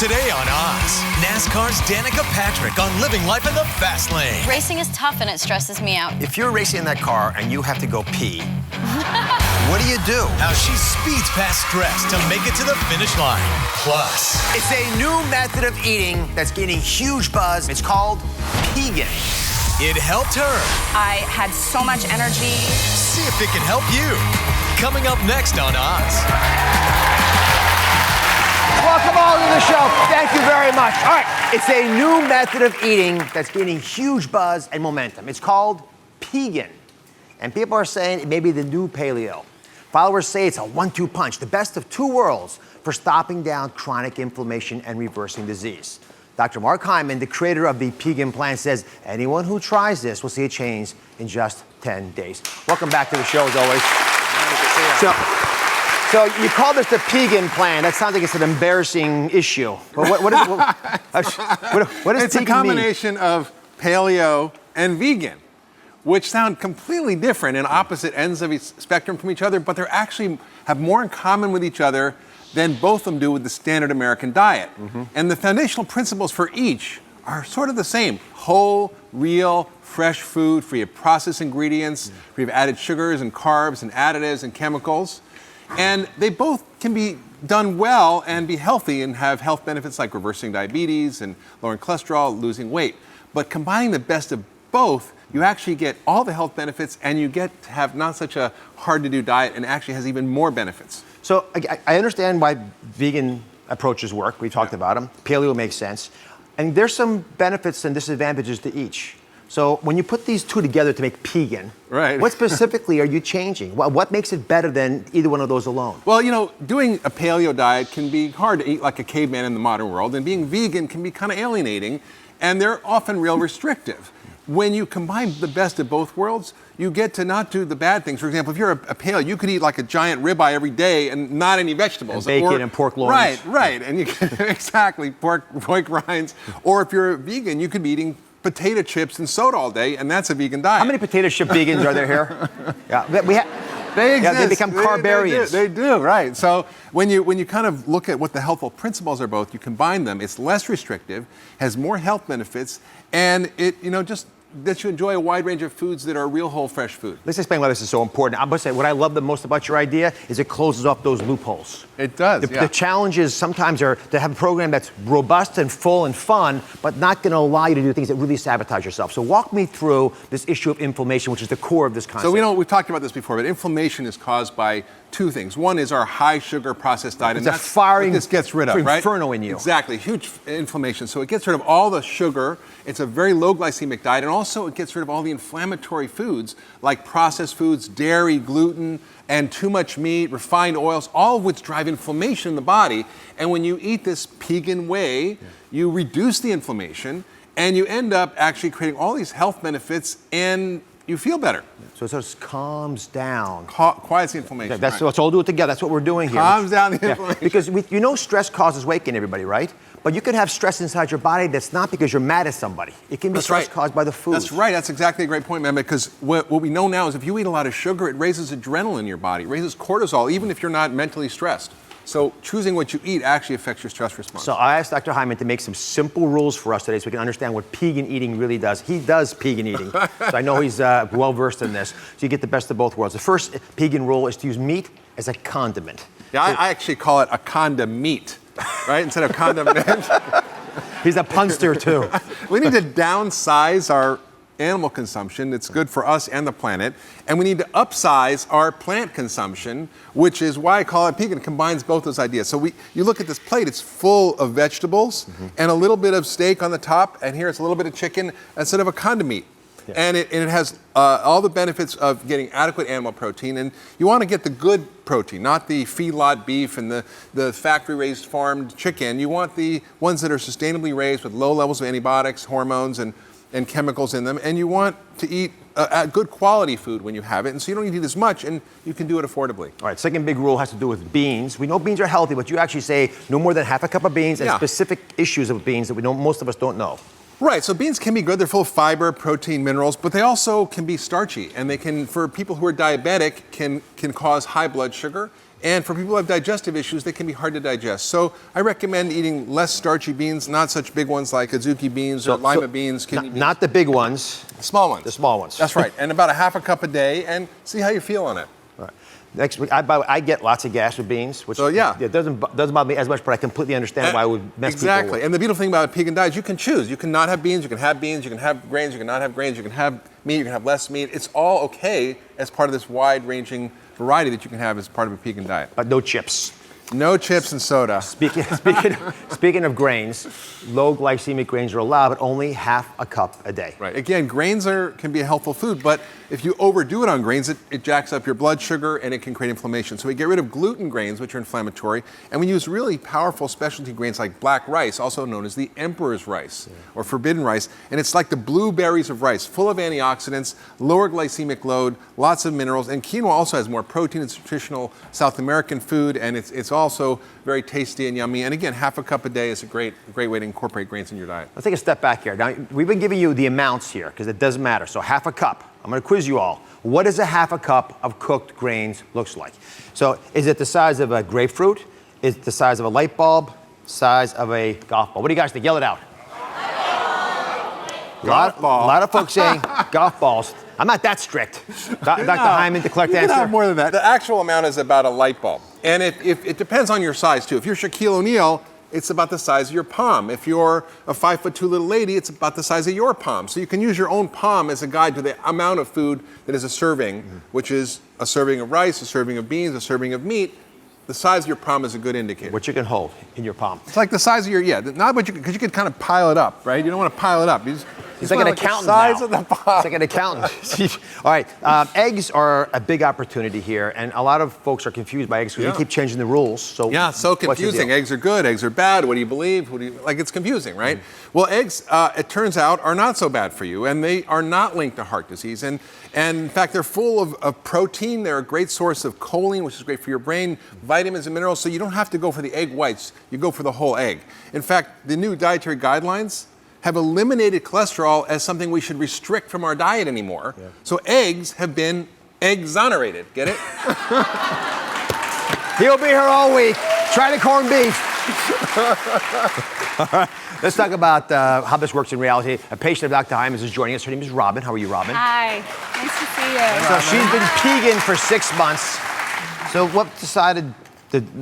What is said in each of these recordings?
Today on Oz, Nascar's Danica Patrick on living life in the fast lane. Racing is tough and it stresses me out. If you're racing in that car and you have to go pee, what do you do? How she speeds past stress to make it to the finish line. Plus, It's a new method of eating that's gaining huge buzz. It's called Pegan. it helped her. I had so much energy. See if it can help you. Coming up next on Oz. Welcome all to the show. Thank you very much. All right, it's a new method of eating that's gaining huge buzz and momentum. It's called Pegan. And people are saying it may be the new Paleo. Followers say it's a 1-2 punch, the best of two worlds for stopping down chronic inflammation and reversing disease. Dr. Mark Hyman, the creator of the Pegan plan, says anyone who tries this will see a change in just 10 days. Welcome back to the show, as always. So you call this the Pegan plan. That sounds like it's an embarrassing issue. But what does It's a Pegan combination of paleo and vegan, which sound completely different and opposite ends of the spectrum from each other, but they actually have more in common with each other than both of them do with the standard American diet. And the foundational principles for each are sort of the same. Whole, real, fresh food, free of processed ingredients, free of added sugars and carbs and additives and chemicals. And they both can be done well and be healthy and have health benefits like reversing diabetes and lowering cholesterol, losing weight. But combining the best of both, you actually get all the health benefits and you get to have not such a hard to do diet and actually has even more benefits. So I understand why vegan approaches work. We talked about them. Paleo makes sense. And there's some benefits and disadvantages to each. So when you put these two together to make Pegan, Right. what specifically are you changing? What makes it better than either one of those alone? Well, you know, doing a paleo diet can be hard to eat like a caveman in the modern world, and being vegan can be kind of alienating, and they're often real restrictive. When you combine the best of both worlds, you get to not do the bad things. For example, if you're a paleo, you could eat like a giant ribeye every day and not any vegetables. And bacon and pork loins. Right. And you can, exactly, pork rinds. Or if you're a vegan, you could be eating potato chips and soda all day, and that's a vegan diet. How many potato chip vegans are there here? Yeah, They exist. Yeah, they become carbarians. They do, right. So when you kind of look at what the healthful principles are both, you combine them, it's less restrictive, has more health benefits, and it, just that you enjoy a wide range of foods that are real whole fresh food. Let's explain why this is so important. I'm going to say what I love the most about your idea is it closes off those loopholes. It does, The challenges sometimes are to have a program that's robust and full and fun, but not going to allow you to do things that really sabotage yourself. So walk me through this issue of inflammation, which is the core of this concept. So we've talked about this before, but inflammation is caused by two things. One is our high sugar processed diet, and It's a that's firing what this gets rid of, right? inferno in you. Exactly, huge inflammation. So it gets rid of all the sugar. It's a very low glycemic diet, and also it gets rid of all the inflammatory foods like processed foods, dairy, gluten, and too much meat, refined oils, all of which drive inflammation in the body. And when you eat this Pegan way, you reduce the inflammation, and you end up actually creating all these health benefits, and you feel better. So it just calms down. Quiets the inflammation. Let's all do it together. That's what we're doing here. Calms down the inflammation. Because stress causes weight gain, everybody, right? But you can have stress inside your body that's not because you're mad at somebody. It can be stress caused by the food. That's right. That's exactly a great point, man, because what we know now is if you eat a lot of sugar, it raises adrenaline in your body. It raises cortisol, even if you're not mentally stressed. So choosing what you eat actually affects your stress response. So I asked Dr. Hyman to make some simple rules for us today so we can understand what Pegan eating really does. He does Pegan eating. So I know he's well-versed in this. So you get the best of both worlds. The first Pegan rule is to use meat as a condiment. Yeah, I actually call it a condiment, right? Instead of condiment. He's a punster, too. We need to downsize our animal consumption. It's good for us and the planet. And we need to upsize our plant consumption, which is why I call it Pegan. It combines both those ideas. So you look at this plate, it's full of vegetables and a little bit of steak on the top, and here it's a little bit of chicken instead of a condiment. Yeah. And it has all the benefits of getting adequate animal protein. And you want to get the good protein, not the feedlot beef and the factory-raised farmed chicken. You want the ones that are sustainably raised with low levels of antibiotics, hormones, and chemicals in them. And you want to eat good quality food when you have it. And so you don't need to eat as much, and you can do it affordably. All right, second big rule has to do with beans. We know beans are healthy, but you actually say no more than half a cup of beans and specific issues of beans that most of us don't know. Right, so beans can be good. They're full of fiber, protein, minerals, but they also can be starchy. And they can, for people who are diabetic, can cause high blood sugar And for people who have digestive issues, they can be hard to digest. So I recommend eating less starchy beans, not such big ones like azuki beans or lima beans, kidney beans. Not the big ones. The small ones. The small ones. That's right. And about a half a cup a day, and see how you feel on it. All right. Next week, I get lots of gas with beans, which it doesn't bother me as much, but I completely understand why it would mess people Exactly. with. And the beautiful thing about a Pegan diet is you can choose. You can not have beans, you can have beans, you can have grains, you can not have grains, you can have meat, you can have less meat. It's all okay as part of this wide-ranging variety that you can have as part of a Pegan diet. But no chips. No chips and soda. Speaking of grains, low glycemic grains are allowed, but only half a cup a day. Right. Again, grains can be a helpful food, but if you overdo it on grains, it jacks up your blood sugar and it can create inflammation. So we get rid of gluten grains, which are inflammatory, and we use really powerful specialty grains like black rice, also known as the emperor's rice or forbidden rice. And it's like the blueberries of rice, full of antioxidants, lower glycemic load, lots of minerals, and quinoa also has more protein. It's traditional South American food, and it's also very tasty and yummy. And again, half a cup a day is a great way to incorporate grains in your diet. Let's take a step back here. Now, we've been giving you the amounts here because it doesn't matter. So half a cup. I'm going to quiz you all. What does a half a cup of cooked grains looks like? So is it the size of a grapefruit? Is it the size of a light bulb? Size of a golf ball? What do you guys think? Yell it out. A lot of folks saying golf balls. I'm not that strict. Dr. Hyman, the correct answer? More than that. The actual amount is about a light bulb. And if it depends on your size, too. If you're Shaquille O'Neal, it's about the size of your palm. If you're a 5'2" little lady, it's about the size of your palm. So you can use your own palm as a guide to the amount of food that is a serving, which is a serving of rice, a serving of beans, a serving of meat. The size of your palm is a good indicator. What you can hold in your palm. It's like the size of your, not what you, because you can kind of pile it up, right? You don't want to pile it up. He's like an accountant size now. Of the palm. It's like an accountant. All right, eggs are a big opportunity here, and a lot of folks are confused by eggs because we keep changing the rules. So so confusing. Eggs are good, eggs are bad. What do you believe? It's confusing, right? Well, eggs, it turns out, are not so bad for you, and they are not linked to heart disease. And in fact, they're full of protein. They're a great source of choline, which is great for your brain, vitamins and minerals. So you don't have to go for the egg whites. You go for the whole egg. In fact, the new dietary guidelines have eliminated cholesterol as something we should restrict from our diet anymore. So eggs have been exonerated. Get it? He'll be here all week. Try the corned beef. All right. Let's talk about how this works in reality. A patient of Dr. Hyman's is joining us. Her name is Robin. How are you, Robin? Hi, nice to see you. So she's been Pegan for 6 months. So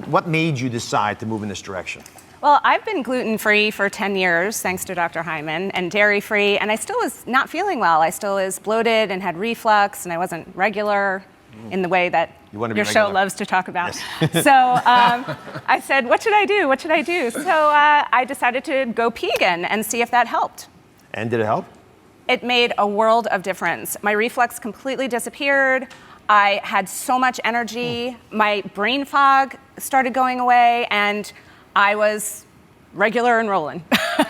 what made you decide to move in this direction? Well, I've been gluten-free for 10 years, thanks to Dr. Hyman, and dairy-free, and I still was not feeling well. I still was bloated and had reflux, and I wasn't regular in the way that your show loves to talk about. Yes. So I said, what should I do? What should I do? So I decided to go Pegan and see if that helped. And did it help? It made a world of difference. My reflux completely disappeared. I had so much energy. My brain fog started going away, and I was regular and rolling.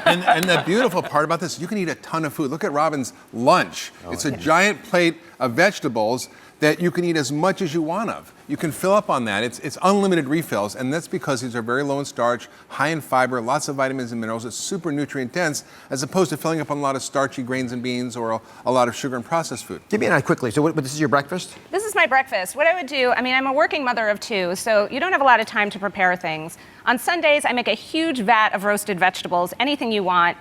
and the beautiful part about this, you can eat a ton of food. Look at Robin's lunch. It's a giant plate of vegetables that you can eat as much as you want of. You can fill up on that. It's unlimited refills, and that's because these are very low in starch, high in fiber, lots of vitamins and minerals. It's super nutrient dense, as opposed to filling up on a lot of starchy grains and beans or a lot of sugar and processed food. Give me an eye quickly. So this is your breakfast? This is my breakfast. What I would do, I'm a working mother of 2, so you don't have a lot of time to prepare things. On Sundays, I make a huge vat of roasted vegetables, anything you want,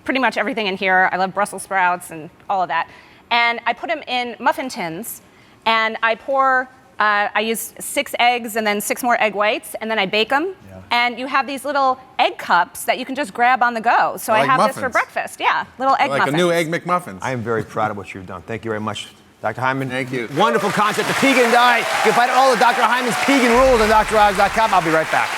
pretty much everything in here. I love Brussels sprouts and all of that. And I put them in muffin tins, and I use 6 eggs and then 6 more egg whites, and then I bake them. Yeah. And you have these little egg cups that you can just grab on the go. So I have this for breakfast. Yeah, little egg muffins. Like a new egg McMuffins. I am very proud of what you've done. Thank you very much, Dr. Hyman. Thank you. Wonderful concept, the Pegan diet. You can find all of Dr. Hyman's Pegan rules on DrOz.com. I'll be right back.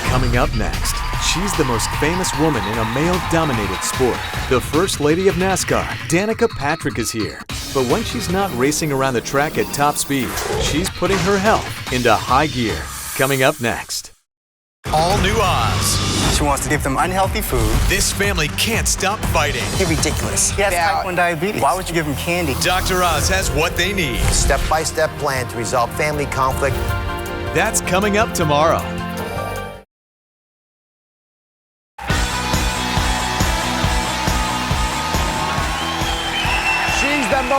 Coming up next, she's the most famous woman in a male-dominated sport. The First Lady of NASCAR, Danica Patrick, is here. But when she's not racing around the track at top speed, she's putting her health into high gear. Coming up next. All new Oz. She wants to give them unhealthy food. This family can't stop fighting. You're ridiculous. He has type 1 diabetes. Why would you give him candy? Dr. Oz has what they need. Step-by-step plan to resolve family conflict. That's coming up tomorrow.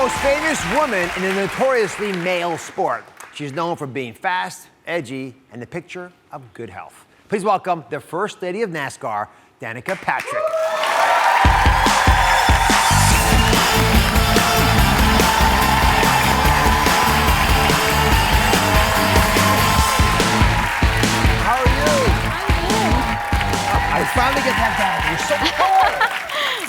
most famous woman in a notoriously male sport. She's known for being fast, edgy, and the picture of good health. Please welcome the First Lady of Nascar, Danica Patrick. How are you? I finally get that down. You're so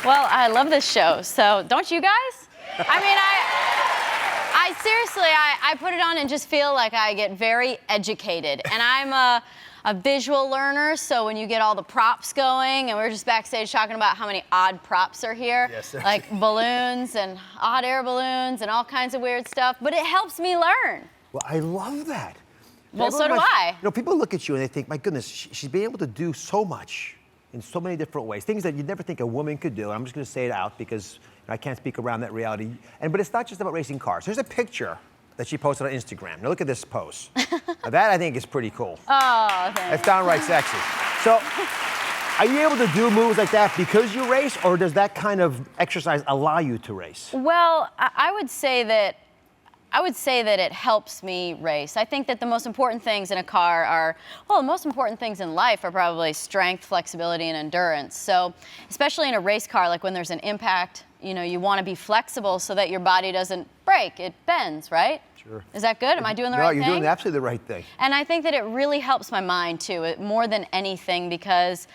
cool. Well, I love this show, so don't you guys? I mean, I seriously, I put it on and just feel like I get very educated. And I'm a visual learner, so when you get all the props going, and we're just backstage talking about how many odd props are here, yes, like balloons and hot air balloons and all kinds of weird stuff, but it helps me learn. Well, I love that. Well, so do I. You know, people look at you and they think, my goodness, she's been able to do so much in so many different ways, things that you'd never think a woman could do. And I'm just going to say it out because I can't speak around that reality. But it's not just about racing cars. There's a picture that she posted on Instagram. Now look at this pose. Now that I think is pretty cool. Oh, thanks. That's downright sexy. So, are you able to do moves like that because you race, or does that kind of exercise allow you to race? Well, I would say that it helps me race. I think that the most important things in a car are, well, the most important things in life are probably strength, flexibility, and endurance. So, especially in a race car, like when there's an impact, you know, you want to be flexible so that your body doesn't break, it bends, right? Sure. Is that good? Am I doing the right thing? No, you're doing absolutely the right thing. And I think that it really helps my mind too, more than anything, because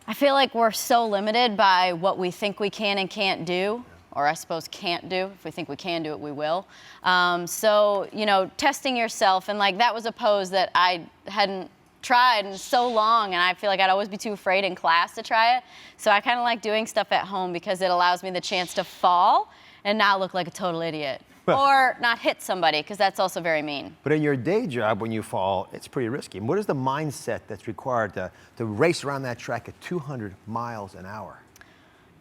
I feel like we're so limited by what we think we can and can't do. Or I suppose can't do. If we think we can do it, we will. So, you know, testing yourself, and like that was a pose that I hadn't tried in so long, and I feel like I'd always be too afraid in class to try it. So I kind of like doing stuff at home because it allows me the chance to fall and not look like a total idiot. Or not hit somebody, because that's also very mean. But in your day job, when you fall, it's pretty risky. What is the mindset that's required to race around that track at 200 miles an hour?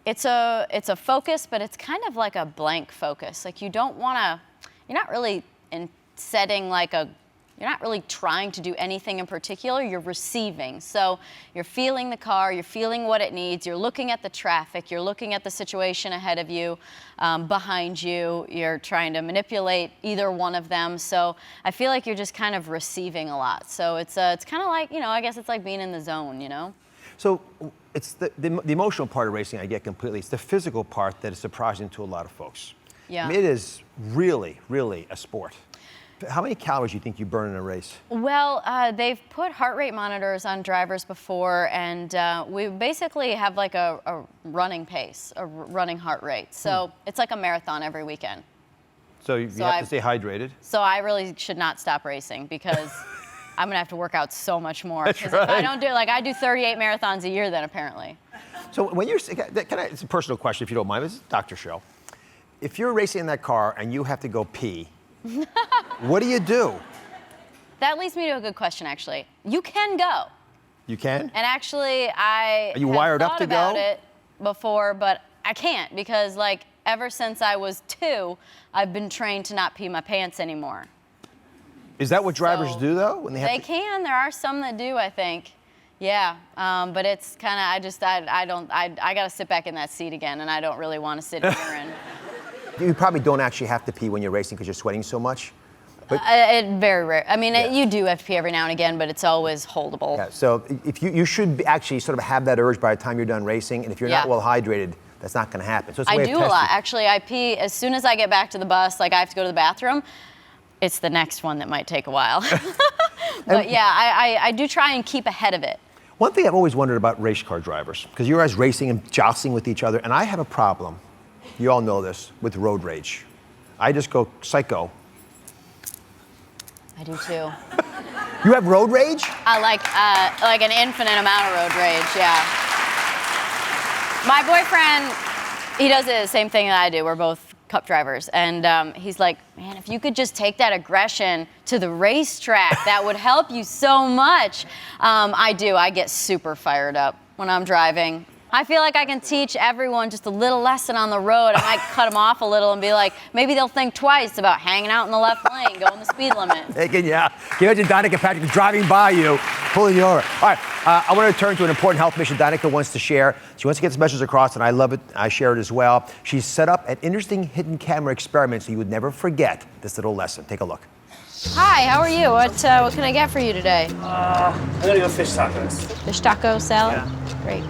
It's a focus, but it's kind of like a blank focus. Like you're not really you're not really trying to do anything in particular, you're receiving. So you're feeling the car, you're feeling what it needs, you're looking at the traffic, you're looking at the situation ahead of you, behind you, you're trying to manipulate either one of them. So I feel like you're just kind of receiving a lot. So it's kind of like, you know, I guess it's like being in the zone, you know? So it's the emotional part of racing I get completely. It's the physical part that is surprising to a lot of folks. Yeah. I mean, it is really, really a sport. How many calories do you think you burn in a race? Well, they've put heart rate monitors on drivers before, and we basically have like a running pace, a running heart rate. So it's like a marathon every weekend. So you have to stay hydrated. So I really should not stop racing because I'm gonna have to work out so much more. That's Because right. if I don't do it, like I do 38 marathons a year then apparently. So when you're, it's a personal question if you don't mind, this is a doctor show. If you're racing in that car and you have to go pee, what do you do? That leads me to a good question actually. You can go. You can? And actually I Are you wired up to go? thought about it before, but I can't because like ever since I was 2, I've been trained to not pee my pants anymore. Is that what drivers do though? When They can. There are some that do, I think. Yeah, but it's kind of, I got to sit back in that seat again, and I don't really want to sit here and. You probably don't actually have to pee when you're racing because you're sweating so much. But very rare. I mean, Yeah. you do have to pee every now and again, but it's always holdable. yeah, so if you should actually sort of have that urge by the time you're done racing, and if you're not Yeah. well hydrated, that's not going to happen. So it's a way I of do a testing. lot. Actually, I pee as soon as I get back to the bus, like I have to go to the bathroom. It's the next one that might take a while. But yeah, I do try and keep ahead of it. One thing I've always wondered about race car drivers, because you're guys racing and jostling with each other, and I have a problem, you all know this, with road rage. I just go psycho. I do too. You have road rage? I like an infinite amount of road rage, yeah. My boyfriend, he does the same thing that I do. We're both Cup drivers. And he's like, man, if you could just take that aggression to the racetrack, that would help you so much. I do. I get super fired up when I'm driving. I feel like I can teach everyone just a little lesson on the road. I might cut them off a little and be like, maybe they'll think twice about hanging out in the left lane, going the speed limit. Pegan, yeah. Can you imagine Danica Patrick driving by you, pulling you over? All right, I want to turn to an important health mission Danica wants to share. She wants to get this message across, and I love it. I share it as well. She's set up an interesting hidden camera experiment so you would never forget this little lesson. Take a look. Hi, how are you? What can I get for you today? I'm gonna go fish tacos. Fish taco salad? Yeah. Great.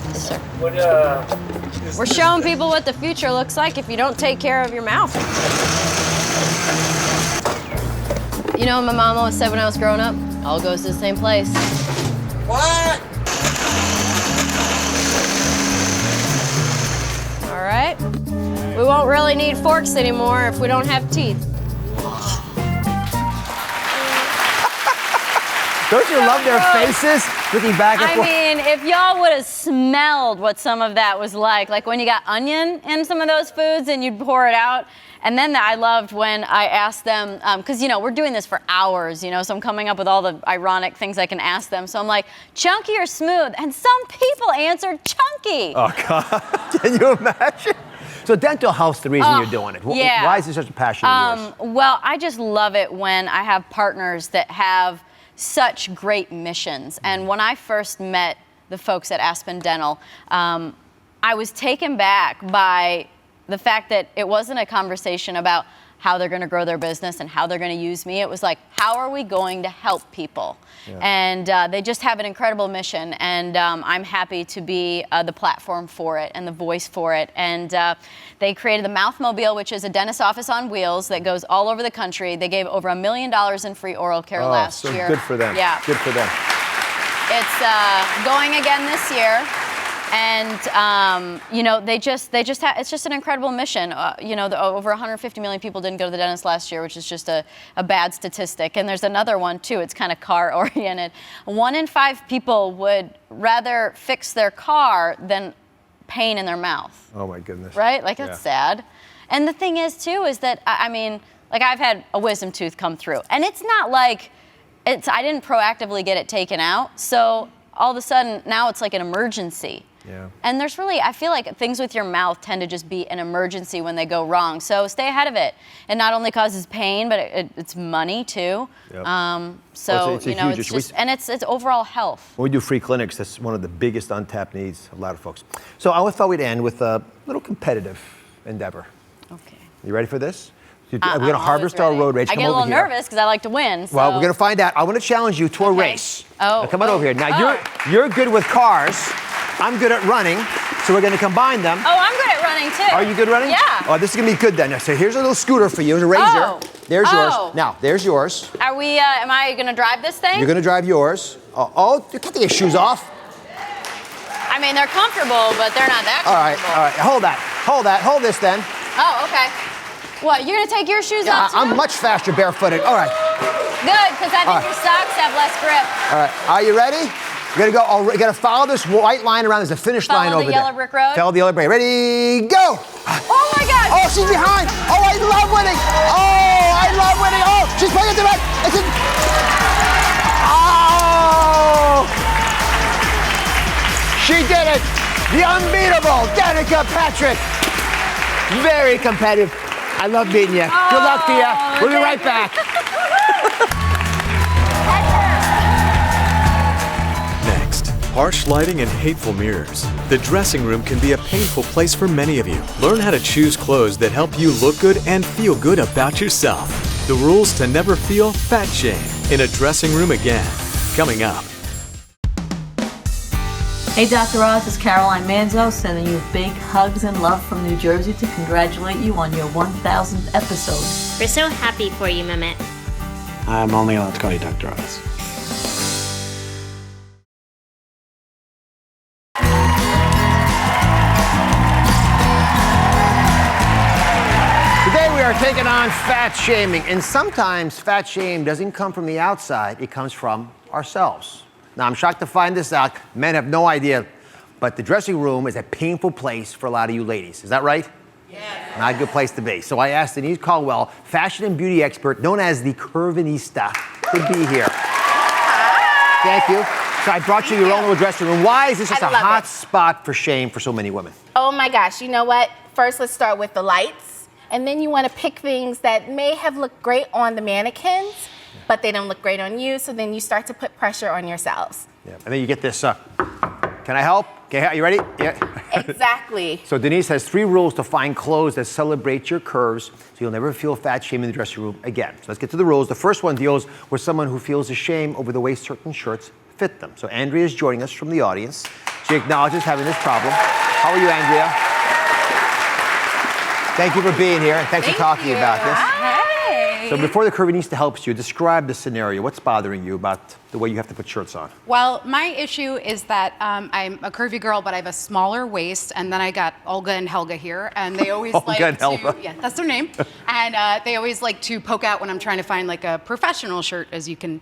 Yes, sir. What, We're showing people what the future looks like if you don't take care of your mouth. You know what my mom always said when I was growing up? All goes to the same place. What? All right. We won't really need forks anymore if we don't have teeth. Don't you love their faces looking back and I forth? mean, if y'all would have smelled what some of that was like when you got onion in some of those foods and you'd pour it out. And then I loved when I asked them, because, you know, we're doing this for hours, you know, so I'm coming up with all the ironic things I can ask them. So I'm like, chunky or smooth? And some people answered chunky. Oh, God. Can you imagine? So dental health's the reason you're doing it. Yeah. Why is it such a passion of yours? Well, I just love it when I have partners that have such great missions. And when I first met the folks at Aspen Dental, I was taken back by the fact that it wasn't a conversation about how they're going to grow their business and how they're going to use me. It was like, how are we going to help people? Yeah. And they just have an incredible mission, and I'm happy to be the platform for it and the voice for it. And they created the Mouthmobile, which is a dentist office on wheels that goes all over the country. They gave over $1 million in free oral care last year. Good for them. Yeah. Good for them. It's going again this year. And you know, they just have, it's just an incredible mission. You know, over 150 million people didn't go to the dentist last year, which is just a bad statistic. And there's another one too. It's kind of car oriented. 1 in 5 people would rather fix their car than pain in their mouth. Oh my goodness. Right? Like, that's sad. And the thing is too, is that I mean, like, I've had a wisdom tooth come through, and it's not like I didn't proactively get it taken out. So all of a sudden now it's like an emergency. Yeah. And there's really, I feel like things with your mouth tend to just be an emergency when they go wrong. So stay ahead of it. It not only causes pain, but it's money too. Yep. So it's a you know, huge it's issue. just, and it's overall health. When we do free clinics, that's one of the biggest untapped needs of a lot of folks. So I thought we'd end with a little competitive endeavor. Okay. You ready for this? We're going to harvest our road rage. I Come get a over little here. nervous because I like to win. So. Well, we're going to find out. I want to challenge you to a race. Oh. Now, come on over here. Now, you're good with cars. I'm good at running. So we're going to combine them. Oh, I'm good at running too. Are you good running? Yeah. Oh, this is going to be good then. So here's a little scooter for you. There's a razor. Oh. There's Oh. yours. Now, there's yours. Are we, am I going to drive this thing? You're going to drive yours. Oh, you can't take your shoes off. I mean, they're comfortable, but they're not that comfortable. All right. Hold that. Hold this then. Oh, okay. What, you're going to take your shoes off too? I'm much faster barefooted. All right. Good, because I think your socks have less grip. All right. Are you ready? You're going to go. You're going to follow this white line around. There's a finish line over there. Follow the yellow brick road? Follow the yellow brick. Ready, go. Oh, my God. Oh, she's behind. Oh, I love winning. Oh, I love winning. Oh, she's playing it to the right. Oh. She did it. The unbeatable Danica Patrick. Very competitive. I love beating you. Oh, good luck to you. We'll be right back. Next, harsh lighting and hateful mirrors. The dressing room can be a painful place for many of you. Learn how to choose clothes that help you look good and feel good about yourself. The rules to never feel fat shame in a dressing room again. Coming up. Hey Dr. Oz, it's Caroline Manzo sending you big hugs and love from New Jersey to congratulate you on your 1000th episode. We're so happy for you, Mehmet. I'm only allowed to call you Dr. Oz. Today we are taking on fat shaming, and sometimes fat shame doesn't come from the outside, it comes from ourselves. Now, I'm shocked to find this out. Men have no idea, but the dressing room is a painful place for a lot of you ladies. Is that right? Yes. Not a good place to be. So I asked Denise Caldwell, fashion and beauty expert known as the Curvinista, to be here. Thank you. So I brought you your own little dressing room. Why is this such a hot spot for shame for so many women? Oh my gosh, you know what? First, let's start with the lights. And then you want to pick things that may have looked great on the mannequins, but they don't look great on you. So then you start to put pressure on yourselves. Yeah. And then you get this, can I help? Okay, you ready? Yeah. Exactly. So Denise has 3 rules to find clothes that celebrate your curves so you'll never feel fat shame in the dressing room again. So let's get to the rules. The first one deals with someone who feels ashamed over the way certain shirts fit them. So Andrea is joining us from the audience. She acknowledges having this problem. How are you, Andrea? Thank you for being here, and thanks for talking about this. Hey. So before the curvinista helps you, describe the scenario. What's bothering you about the way you have to put shirts on? Well, my issue is that I'm a curvy girl, but I have a smaller waist, and then I got Olga and Helga here, and they always like to, yeah, that's their name, and they always like to poke out when I'm trying to find like a professional shirt, as you can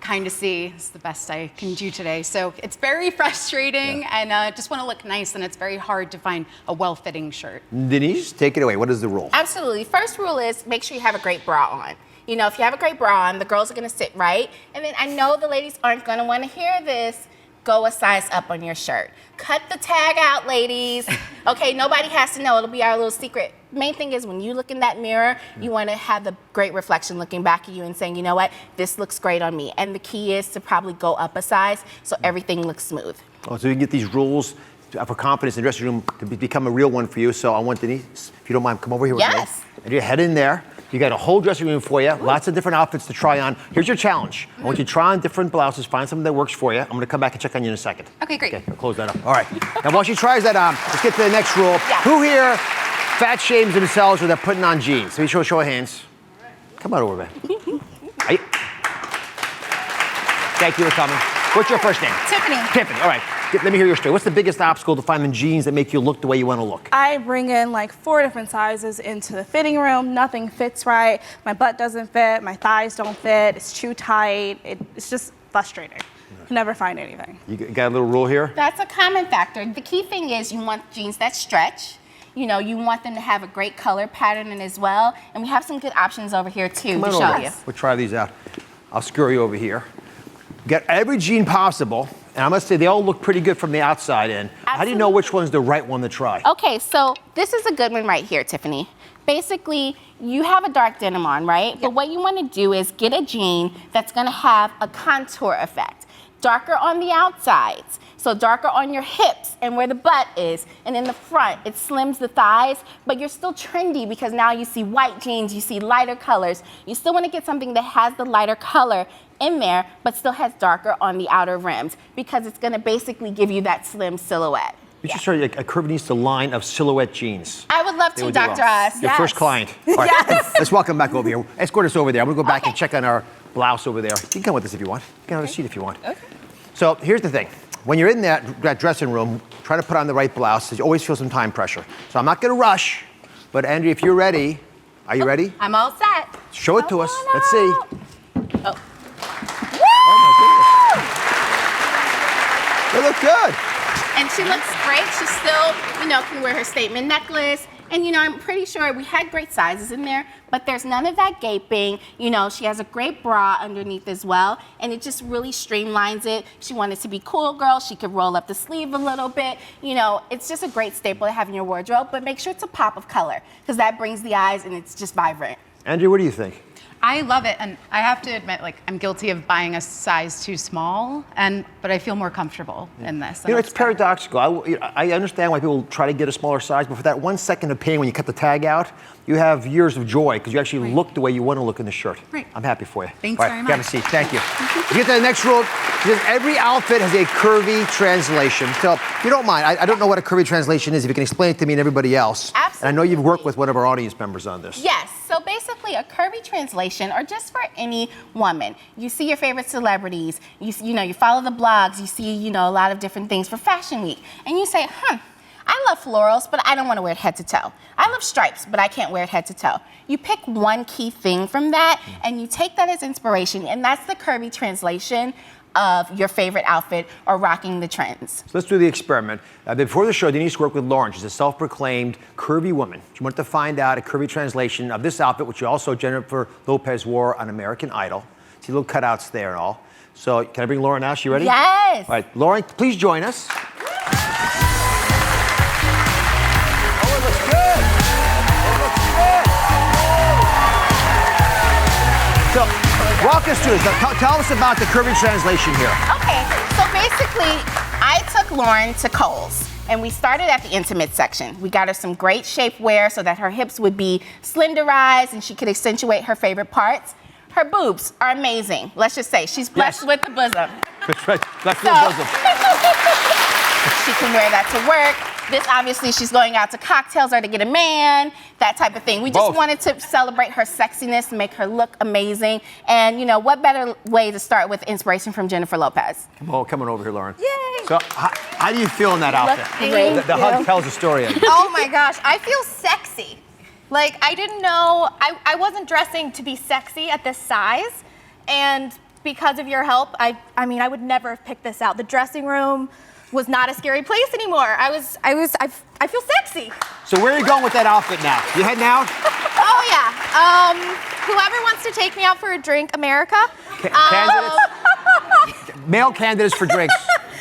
kind of see. It's the best I can do today. So it's very frustrating, and I just want to look nice, and it's very hard to find a well-fitting shirt. Denise, take it away. What is the rule? Absolutely. First rule is make sure you have a great bra on. You know, if you have a great bra on, the girls are going to sit right. And then I know the ladies aren't going to want to hear this. Go a size up on your shirt. Cut the tag out, ladies. Okay, nobody has to know. It'll be our little secret. Main thing is when you look in that mirror, you want to have the great reflection looking back at you and saying, you know what, this looks great on me. And the key is to probably go up a size so everything looks smooth. Oh, so you can get these rules for confidence in the dressing room to become a real one for you. So I want Denise, if you don't mind, come over here with me. Yes. And you head in there. You got a whole dressing room for you, lots of different outfits to try on. Here's your challenge. I want you to try on different blouses, find something that works for you. I'm gonna come back and check on you in a second. Okay, great. Okay, I'll close that up. All right. Now, while she tries that on, let's get to the next rule. Yeah. Who here fat shames themselves when they're putting on jeans? Let me show of hands. Come on over, man. Thank you for coming. What's your first name? Tiffany. Tiffany, all right. Let me hear your story. What's the biggest obstacle to finding jeans that make you look the way you want to look? I bring in like 4 different sizes into the fitting room. Nothing fits right. My butt doesn't fit. My thighs don't fit. It's too tight. It's just frustrating. Can never find anything. You got a little rule here? That's a common factor. The key thing is you want jeans that stretch. You know, you want them to have a great color pattern as well. And we have some good options over here too to show you. We'll try these out. I'll scurry over here. Get every jean possible, and I must say they all look pretty good from the outside in. Absolutely. How do you know which one's the right one to try? Okay, so this is a good one right here, Tiffany. Basically, you have a dark denim on, right? Yep. But what you want to do is get a jean that's going to have a contour effect. Darker on the outsides, so darker on your hips and where the butt is, and in the front, it slims the thighs, but you're still trendy because now you see white jeans, you see lighter colors. You still want to get something that has the lighter color in there, but still has darker on the outer rims because it's going to basically give you that slim silhouette. You should start a Curvinista line of silhouette jeans. I would love to, Dr. Oz. Your first client. All right, let's welcome back over here. Escort us over there. I'm going to go back and check on our blouse over there. You can come with us if you want. You can have a seat if you want. Okay. So here's the thing. When you're in that dressing room, trying to put on the right blouse, you always feel some time pressure. So I'm not going to rush, but Andrea, if you're ready, are you ready? I'm all set. Show it to us. Let's see. Oh. Oh my goodness. They look good. And she looks great. She still, you know, can wear her statement necklace. And, you know, I'm pretty sure we had great sizes in there, but there's none of that gaping. You know, she has a great bra underneath as well, and it just really streamlines it. She wanted to be cool, girl. She could roll up the sleeve a little bit. You know, it's just a great staple to have in your wardrobe, but make sure it's a pop of color, because that brings the eyes and it's just vibrant. Andrea, what do you think? I love it, and I have to admit, like, I'm guilty of buying a size too small, but I feel more comfortable in this. You know, it's paradoxical. I understand why people try to get a smaller size, but for that 1 second of pain when you cut the tag out, you have years of joy because you actually look the way you want to look in the shirt. Right. I'm happy for you. Thanks very much. Have a seat. Thank you. We get to the next rule. Because every outfit has a curvy translation. So if you don't mind, I don't know what a curvy translation is. If you can explain it to me and everybody else. Absolutely. And I know you've worked with one of our audience members on this. Yes. So basically, a curvy translation, or just for any woman, you see your favorite celebrities, you know, you follow the blogs, you see, you know, a lot of different things for Fashion Week, and you say, I love florals, but I don't want to wear it head to toe. I love stripes, but I can't wear it head to toe. You pick one key thing from that, and you take that as inspiration, and that's the curvy translation of your favorite outfit or rocking the trends. So let's do the experiment. Before the show, Denise worked with Lauren. She's a self-proclaimed curvy woman. She wanted to find out a curvy translation of this outfit, which also Jennifer Lopez wore on American Idol. See little cutouts there and all. So can I bring Lauren now? She ready? Yes. All right, Lauren, please join us. Oh, it looks good. It looks good. So walk us through this. Tell us about the curvy translation here. Okay, so basically, I took Lauren to Kohl's. And we started at the intimate section. We got her some great shapewear so that her hips would be slenderized and she could accentuate her favorite parts. Her boobs are amazing. Let's just say she's blessed with the bosom. That's right, blessed with the bosom. She can wear that to work. This, obviously, she's going out to cocktails or to get a man, that type of thing. We just wanted to celebrate her sexiness, make her look amazing. And, you know, what better way to start with inspiration from Jennifer Lopez? Come on over here, Lauren. Yay! So how do you feel in that outfit? The hug tells a story. Oh my gosh, I feel sexy. Like, I didn't know, I wasn't dressing to be sexy at this size. And because of your help, I mean, I would never have picked this out. The dressing room was not a scary place anymore. I feel sexy. So where are you going with that outfit now? You heading out? Oh yeah. Whoever wants to take me out for a drink, America. Candidates? Male candidates for drinks.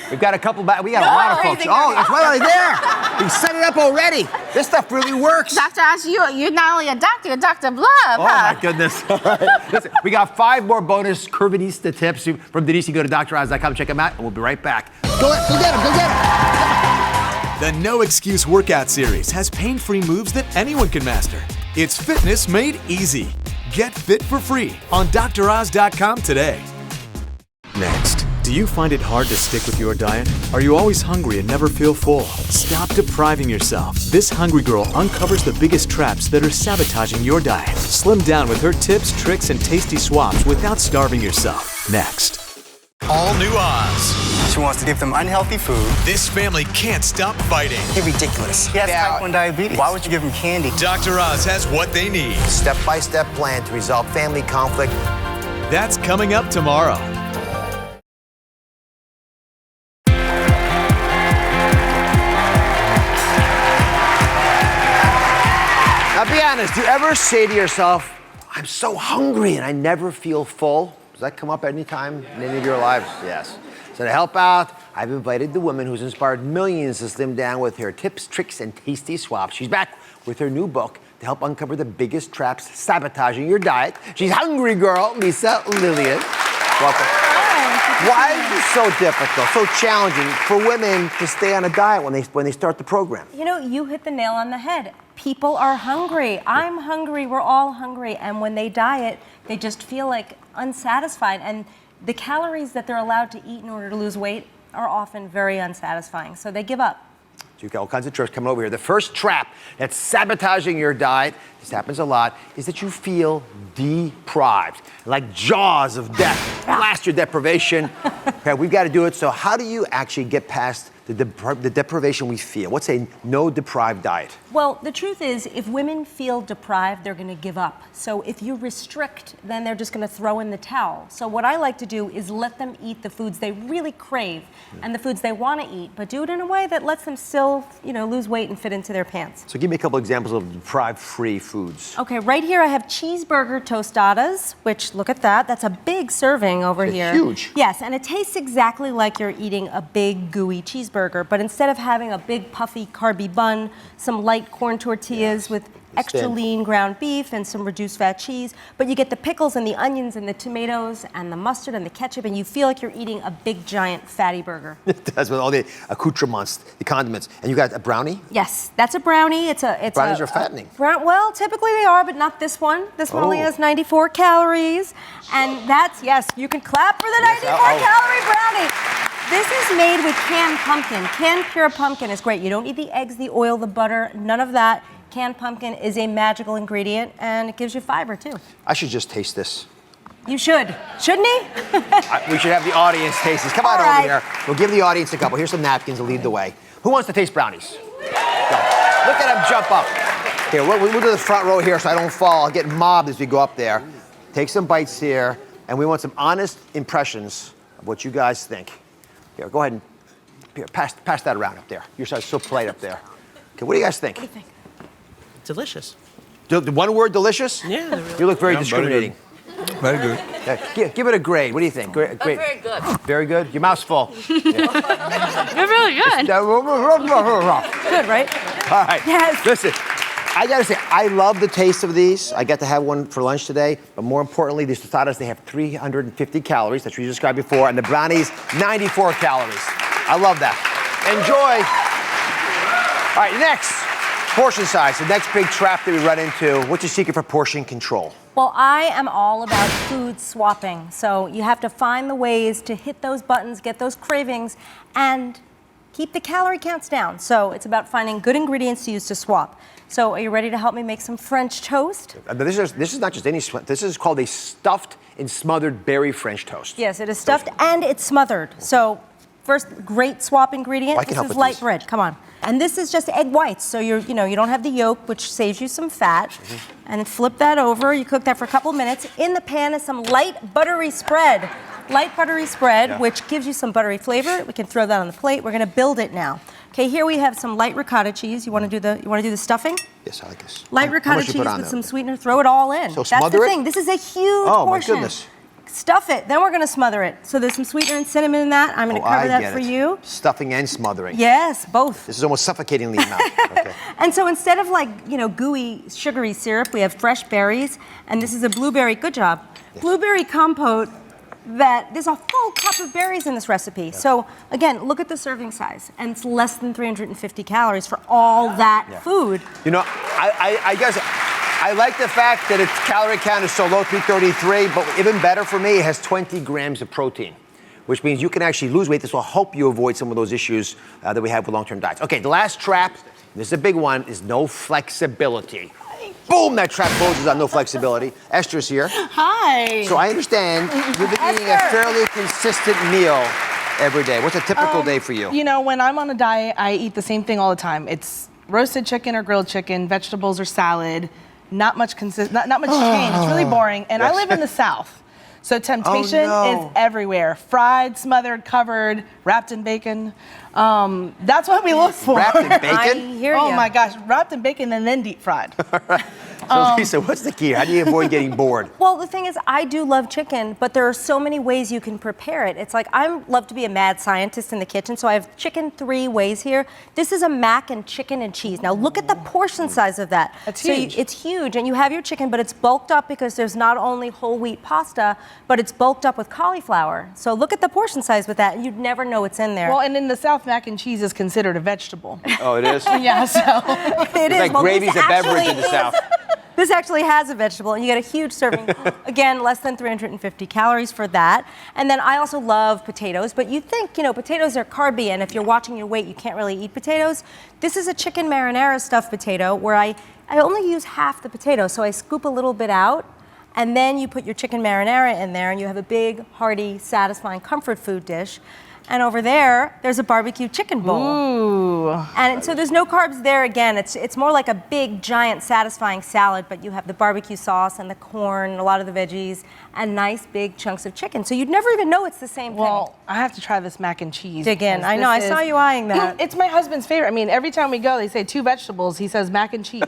We've got a couple, we got a lot of folks. Oh, it's right there. We set it up already. This stuff really works. Dr. Ash, you're not only a doctor, you're a doctor of love, Oh my goodness. All right. Listen, we got 5 more bonus Curvinista tips from Denise. You go to DrOz.com, check them out, and we'll be right back. Go get them, go get them. The No Excuse Workout Series has pain-free moves that anyone can master. It's fitness made easy. Get fit for free on DrOz.com today. Next, do you find it hard to stick with your diet? Are you always hungry and never feel full? Stop depriving yourself. This hungry girl uncovers the biggest traps that are sabotaging your diet. Slim down with her tips, tricks, and tasty swaps without starving yourself. Next. All new Oz. She wants to give them unhealthy food. This family can't stop fighting. You're ridiculous. He has type 1 diabetes. Why would you give him candy? Dr. Oz has what they need. Step-by-step plan to resolve family conflict. That's coming up tomorrow. Now be honest, do you ever say to yourself, I'm so hungry and I never feel full? Does that come up any time in any of your lives? Yes. So to help out, I've invited the woman who's inspired millions to slim down with her tips, tricks, and tasty swaps. She's back with her new book to help uncover the biggest traps sabotaging your diet. She's Hungry Girl, Lisa Lillian. Welcome. Why is it so difficult, so challenging for women to stay on a diet when they start the program? You know, you hit the nail on the head. People are hungry. I'm hungry. We're all hungry. And when they diet, they just feel like unsatisfied. And the calories that they're allowed to eat in order to lose weight are often very unsatisfying. So they give up. So you've got all kinds of tricks coming over here. The first trap that's sabotaging your diet, this happens a lot, is that you feel deprived. Like jaws of death. Blast your deprivation. Okay, we've got to do it. So how do you actually get past the deprivation we feel? What's a no deprived diet? Well, the truth is, if women feel deprived, they're going to give up. So if you restrict, then they're just going to throw in the towel. So what I like to do is let them eat the foods they really crave and the foods they want to eat, but do it in a way that lets them still, you know, lose weight and fit into their pants. So give me a couple examples of deprived-free foods. Okay, right here I have cheeseburger tostadas, which, look at that. That's a big serving over here. Huge. Yes, and it tastes exactly like you're eating a big, gooey cheeseburger, but instead of having a big, puffy, carby bun, some light corn tortillas with extra lean ground beef and some reduced fat cheese, but you get the pickles and the onions and the tomatoes and the mustard and the ketchup, and you feel like you're eating a big, giant, fatty burger. It does, with all the accoutrements, the condiments. And you got a brownie? Yes, that's a brownie. Brownies are fattening. Well, typically they are, but not this one. This one only has 94 calories, and that's, yes, you can clap for the 94-calorie brownie. This is made with canned pumpkin. Canned pure pumpkin is great. You don't need the eggs, the oil, the butter, none of that. Canned pumpkin is a magical ingredient, and it gives you fiber, too. I should just taste this. You should. Shouldn't he? We should have the audience taste this. Come on over here. We'll give the audience a couple. Here's some napkins to lead the way. Who wants to taste brownies? Go. Look at them jump up. Here, we'll do the front row here so I don't fall. I'll get mobbed as we go up there. Take some bites here, and we want some honest impressions of what you guys think. Here, go ahead and here, pass that around up there. You're so polite up there. Okay, what do you guys think? What do you think? Delicious. The one word, delicious? Yeah. You look very discriminating. Very good. Give it a grade. What do you think? Great. Very good. Very good? Your mouth's full. You're really good. Good, right? All right. Yes. Listen, I gotta say, I love the taste of these. I got to have one for lunch today, but more importantly, these tostadas, they have 350 calories, that's what you described before, and the brownies, 94 calories. I love that. Enjoy. All right, next, portion size, the next big trap that we run into. What's your secret for portion control? Well, I am all about food swapping. So you have to find the ways to hit those buttons, get those cravings, and keep the calorie counts down. So it's about finding good ingredients to use to swap. So are you ready to help me make some French toast? This is not just any, this is called a stuffed and smothered berry French toast. Yes, it is stuffed and it's smothered. So first, great swap ingredient. I can help This is with light these. bread. Come on. And this is just egg whites. So you don't have the yolk, which saves you some fat. And flip that over. You cook that for a couple minutes. In the pan is some light buttery spread. Light buttery spread, which gives you some buttery flavor. We can throw that on the plate. We're going to build it now. Okay, here we have some light ricotta cheese. You want to do the stuffing? Yes, I like this. Light ricotta cheese with some sweetener. Throw it all in. So That's smother the it? thing. This is a huge Oh, my portion. goodness. Stuff it. Then we're going to smother it. So there's some sweetener and cinnamon in that. I'm going to cover that for you. Stuffing and smothering. Yes, both. This is almost suffocatingly in the mouth. Okay. And so instead of gooey, sugary syrup, we have fresh berries. And this is a blueberry, good job, blueberry compote there's a full cup of berries in this recipe. So again, look at the serving size. And it's less than 350 calories for all that food. You know, I guess I like the fact that its calorie count is so low, 333, but even better for me, it has 20 grams of protein, which means you can actually lose weight. This will help you avoid some of those issues that we have with long-term diets. Okay, the last trap, this is a big one, is no flexibility. Boom, that trap closes on no flexibility. Esther's here. Hi. So I understand you've been eating a fairly consistent meal every day. What's a typical day for you? You know, when I'm on a diet, I eat the same thing all the time. It's roasted chicken or grilled chicken, vegetables or salad. Not much change. It's really boring. And I live in the South. So temptation is everywhere. Fried, smothered, covered, wrapped in bacon. That's what we look for. Wrapped in bacon? I hear you. Oh my gosh, wrapped in bacon and then deep fried. So Lisa, what's the key? How do you avoid getting bored? Well, the thing is, I do love chicken, but there are so many ways you can prepare it. It's like, I love to be a mad scientist in the kitchen, so I have chicken 3 ways here. This is a mac and chicken and cheese. Now look at the portion size of that. That's huge. It's huge, and you have your chicken, but it's bulked up because there's not only whole wheat pasta, but it's bulked up with cauliflower. So look at the portion size with that, and you'd never know it's in there. Well, and in the South, mac and cheese is considered a vegetable. Oh, it is? Yeah, so. It is. Like Well, gravy's a beverage in the South. This actually has a vegetable, and you get a huge serving. Again, less than 350 calories for that. And then I also love potatoes, but you think, potatoes are carby, and if you're watching your weight, you can't really eat potatoes. This is a chicken marinara stuffed potato where I only use half the potato, so I scoop a little bit out, and then you put your chicken marinara in there, and you have a big, hearty, satisfying comfort food dish. And over there's a barbecue chicken bowl. Ooh. And so there's no carbs there again. It's more like a big, giant, satisfying salad, but you have the barbecue sauce and the corn, a lot of the veggies, and nice big chunks of chicken. So you'd never even know it's the same thing. Well, I have to try this mac and cheese. Dig in. I know, I saw you eyeing that. It's my husband's favorite. I mean, every time we go, they say 2 vegetables. He says mac and cheese.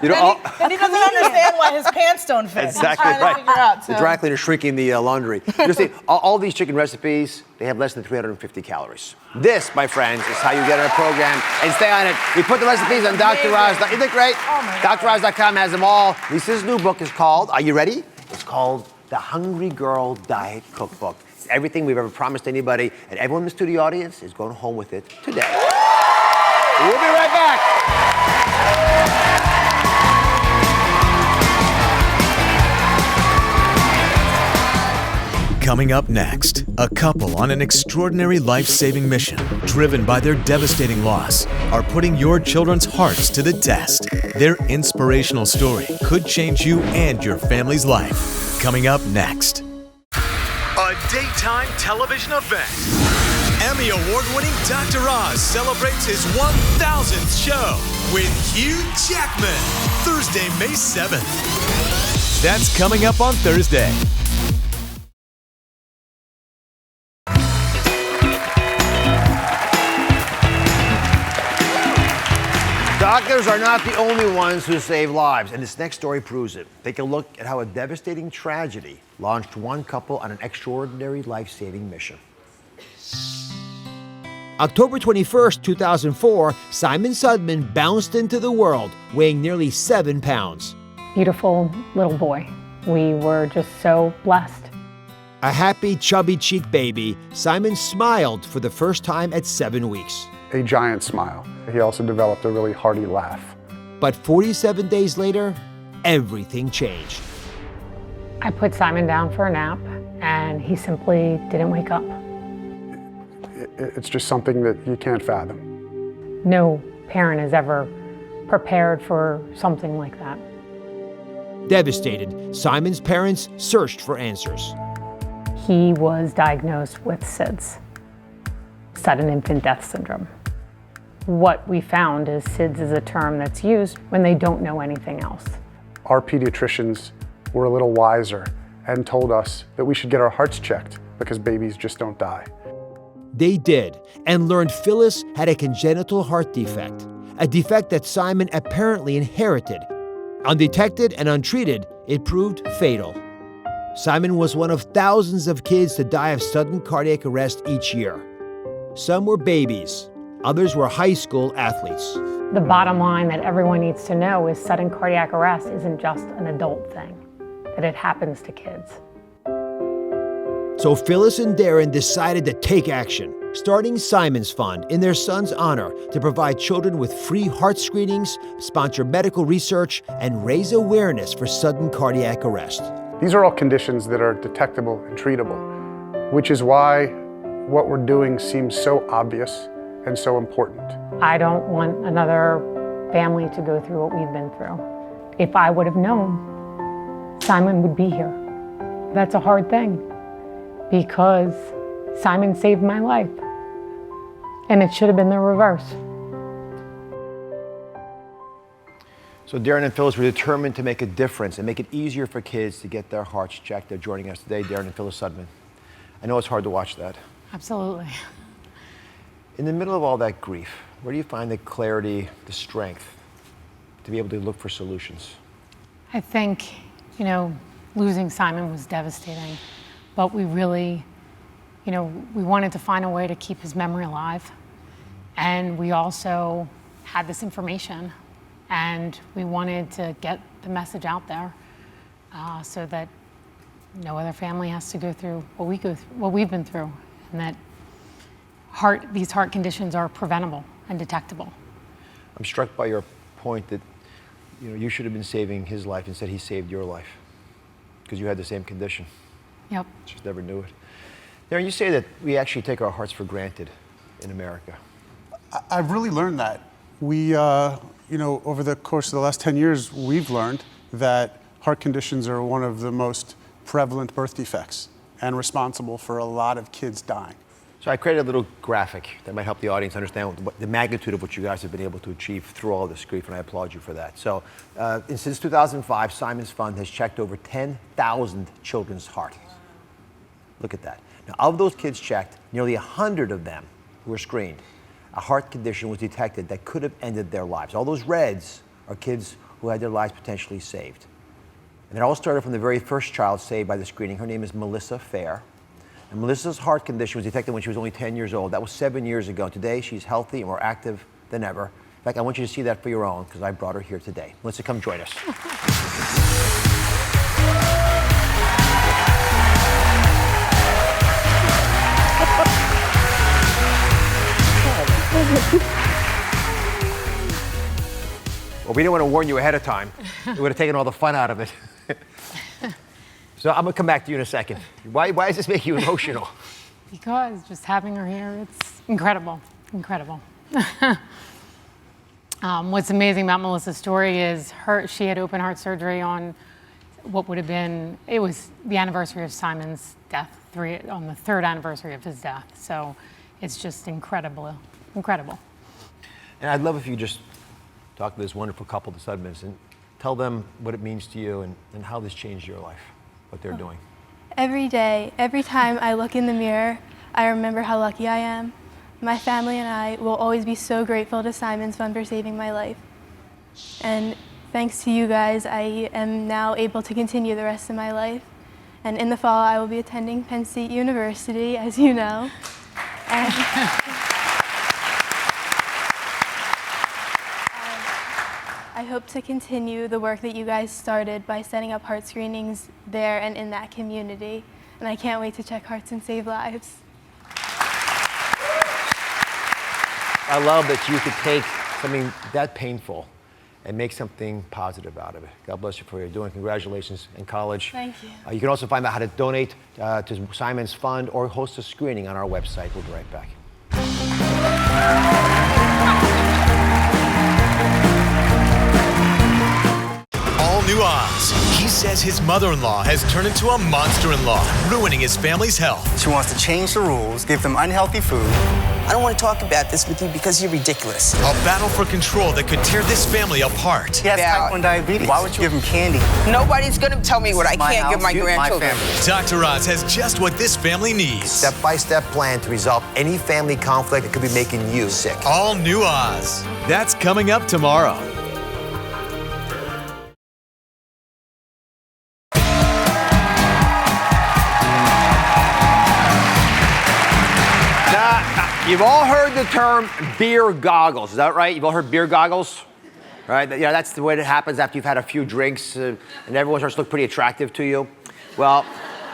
You know, and he doesn't understand why his pants don't fit. Exactly He's trying to figure out, The dry cleaner shrinking the laundry. You see, all these chicken recipes, they have less than 350 calories. This, my friends, is how you get on a program and stay on it. We put the recipes on Dr. Oz. Isn't it great? Oh my God. DrOz.com has them all. Lisa's new book is called, are you ready? It's called The Hungry Girl Diet Cookbook. It's everything we've ever promised anybody, and everyone in the studio audience is going home with it today. We'll be right back. Coming up next, a couple on an extraordinary life-saving mission, driven by their devastating loss, are putting your children's hearts to the test. Their inspirational story could change you and your family's life. Coming up next. A daytime television event. Emmy Award-winning Dr. Oz celebrates his 1000th show with Hugh Jackman, Thursday, May 7th. That's coming up on Thursday. Doctors are not the only ones who save lives, and this next story proves it. Take a look at how a devastating tragedy launched one couple on an extraordinary life-saving mission. October 21st, 2004, Simon Sudman bounced into the world, weighing nearly 7 pounds. Beautiful little boy. We were just so blessed. A happy, chubby-cheeked baby, Simon smiled for the first time at 7 weeks. A giant smile. He also developed a really hearty laugh. But 47 days later, everything changed. I put Simon down for a nap, and he simply didn't wake up. It's just something that you can't fathom. No parent is ever prepared for something like that. Devastated, Simon's parents searched for answers. He was diagnosed with SIDS, sudden infant death syndrome. What we found is SIDS is a term that's used when they don't know anything else. Our pediatricians were a little wiser and told us that we should get our hearts checked because babies just don't die. They did, and learned Phyllis had a congenital heart defect, a defect that Simon apparently inherited. Undetected and untreated, it proved fatal. Simon was one of thousands of kids to die of sudden cardiac arrest each year. Some were babies, others were high school athletes. The bottom line that everyone needs to know is sudden cardiac arrest isn't just an adult thing, that it happens to kids. So Phyllis and Darren decided to take action, starting Simon's Fund in their son's honor to provide children with free heart screenings, sponsor medical research, and raise awareness for sudden cardiac arrest. These are all conditions that are detectable and treatable, which is why what we're doing seems so obvious and so important. I don't want another family to go through what we've been through. If I would have known, Simon would be here. That's a hard thing because Simon saved my life, and it should have been the reverse. So Darren and Phyllis were determined to make a difference and make it easier for kids to get their hearts checked. They're joining us today, Darren and Phyllis Sudman. I know it's hard to watch that. Absolutely. In the middle of all that grief, where do you find the clarity, the strength to be able to look for solutions? I think, losing Simon was devastating, but we really, we wanted to find a way to keep his memory alive. And we also had this information, and we wanted to get the message out there so that no other family has to go through what we've been through, and that these heart conditions are preventable and detectable. I'm struck by your point that you should have been saving his life. Instead, he saved your life because you had the same condition. Yep. Just never knew it. Darren, you say that we actually take our hearts for granted in America. I've really learned that. We, over the course of the last 10 years, we've learned that heart conditions are one of the most prevalent birth defects and responsible for a lot of kids dying. So I created a little graphic that might help the audience understand the magnitude of what you guys have been able to achieve through all this grief, and I applaud you for that. So since 2005, Simon's Fund has checked over 10,000 children's hearts. Look at that. Now, of those kids checked, nearly 100 of them who were screened, a heart condition was detected that could have ended their lives. All those reds are kids who had their lives potentially saved. And it all started from the very first child saved by the screening. Her name is Melissa Fair. And Melissa's heart condition was detected when she was only 10 years old. That was 7 years ago. Today, she's healthy and more active than ever. In fact, I want you to see that for your own, because I brought her here today. Melissa, come join us. Well, we didn't want to warn you ahead of time. It would have taken all the fun out of it. So I'm going to come back to you in a second. Why does this make you emotional? Because just having her here, it's incredible, incredible. What's amazing about Melissa's story is she had open heart surgery on what would have been, it was the anniversary of Simon's death, on the third anniversary of his death. So it's just incredible, incredible. And I'd love if you just talk to this wonderful couple, the Sudmans, and tell them what it means to you and how this changed your life, what they're doing. Every day, every time I look in the mirror, I remember how lucky I am. My family and I will always be so grateful to Simon's Fund for saving my life. And thanks to you guys, I am now able to continue the rest of my life. And in the fall, I will be attending Penn State University, as you know. And I hope to continue the work that you guys started by setting up heart screenings there and in that community. And I can't wait to check hearts and save lives. I love that you could take something that painful and make something positive out of it. God bless you for what you're doing. Congratulations in college. Thank you. You can also find out how to donate to Simon's fund or host a screening on our website. We'll be right back. All new Oz. He says his mother-in-law has turned into a monster-in-law, ruining his family's health. She wants to change the rules, give them unhealthy food. I don't want to talk about this with you because you're ridiculous. A battle for control that could tear this family apart. He has type 1 diabetes. Why would you give him candy? Nobody's going to tell me what I can't give my grandchildren. Dr. Oz has just what this family needs. Step-by-step plan to resolve any family conflict that could be making you sick. All new Oz. That's coming up tomorrow. You've all heard the term beer goggles, is that right? You've all heard beer goggles? Right? Yeah, that's the way it happens after you've had a few drinks and everyone starts to look pretty attractive to you. Well,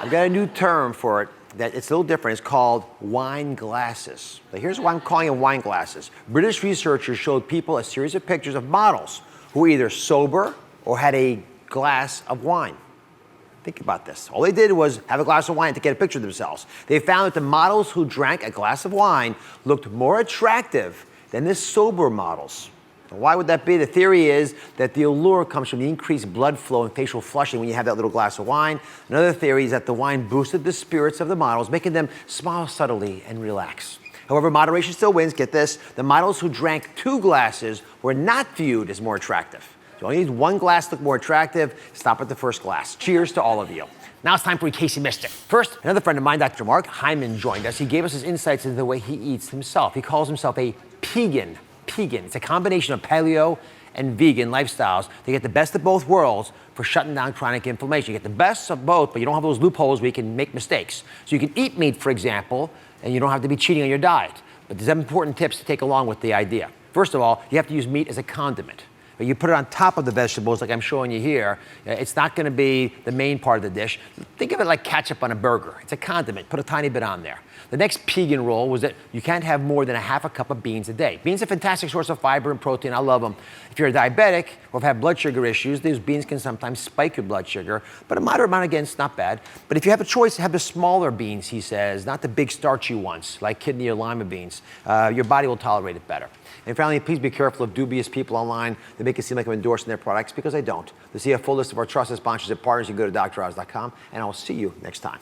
I've got a new term for it that it's a little different. It's called wine glasses. Now, here's why I'm calling them wine glasses. British researchers showed people a series of pictures of models who were either sober or had a glass of wine. Think about this. All they did was have a glass of wine to get a picture of themselves. They found that the models who drank a glass of wine looked more attractive than the sober models. Now, why would that be? The theory is that the allure comes from the increased blood flow and facial flushing when you have that little glass of wine. Another theory is that the wine boosted the spirits of the models, making them smile subtly and relax. However, moderation still wins. Get this. The models who drank 2 glasses were not viewed as more attractive. You only need 1 glass to look more attractive. Stop at the first glass. Cheers to all of you. Now it's time for In Case You Missed It. First, another friend of mine, Dr. Mark Hyman, joined us. He gave us his insights into the way he eats himself. He calls himself a Pegan. Pegan. It's a combination of paleo and vegan lifestyles to get the best of both worlds for shutting down chronic inflammation. You get the best of both, but you don't have those loopholes where you can make mistakes. So you can eat meat, for example, and you don't have to be cheating on your diet. But there's some important tips to take along with the idea. First of all, you have to use meat as a condiment. You put it on top of the vegetables like I'm showing you here. It's not going to be the main part of the dish. Think of it like ketchup on a burger. It's a condiment. Put a tiny bit on there. The next Pegan rule was that you can't have more than a half a cup of beans a day. Beans are a fantastic source of fiber and protein. I love them. If you're a diabetic or have blood sugar issues, these beans can sometimes spike your blood sugar, but a moderate amount, again, is not bad. But if you have a choice, have the smaller beans, he says, not the big starchy ones like kidney or lima beans. Your body will tolerate it better. And finally, please be careful of dubious people online that make it seem like I'm endorsing their products, because I don't. To see a full list of our trusted sponsors and partners, you can go to DrOz.com, and I'll see you next time.